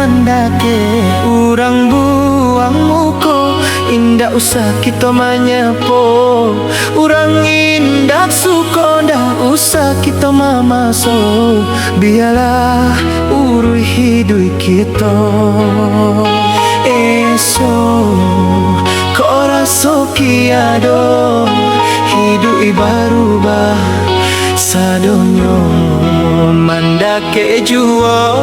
mandake urang buang muko, indah usah kita menyapo. Urang indah suko, ndak usah kita mamaso. Biarlah urui hidup kita. Eso kok raso kiado, hidup ibarubah sadonyo mandake jua.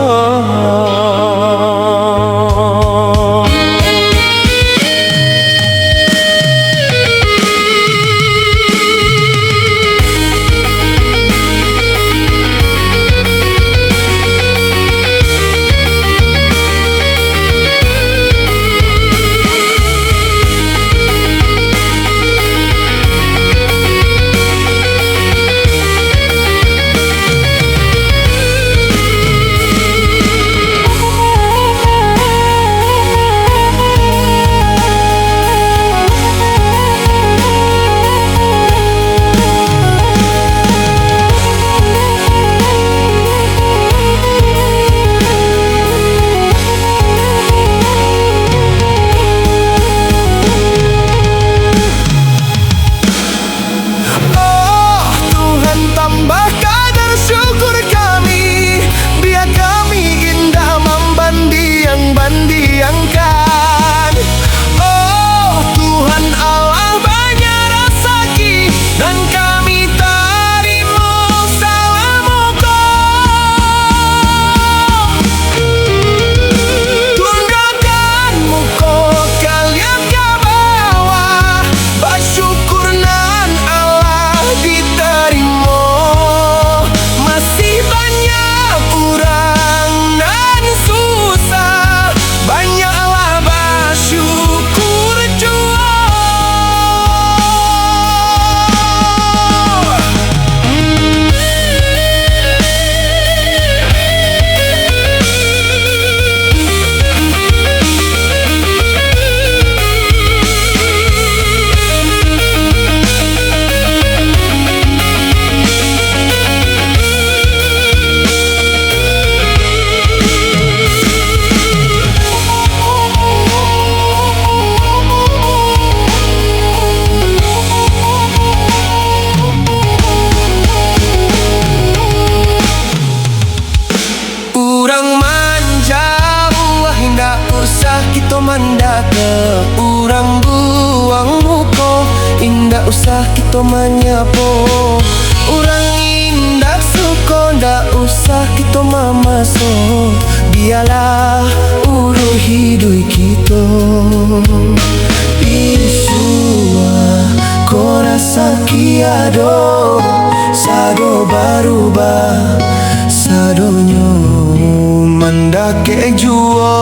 Mandake urang buang muko, indah usah kita menyapo. Urang indah suko, ndak usah kita mamaso. Biarlah urus hidup kita. Pisua ko rasa kiado, sado barubah sadonyo mandake jua.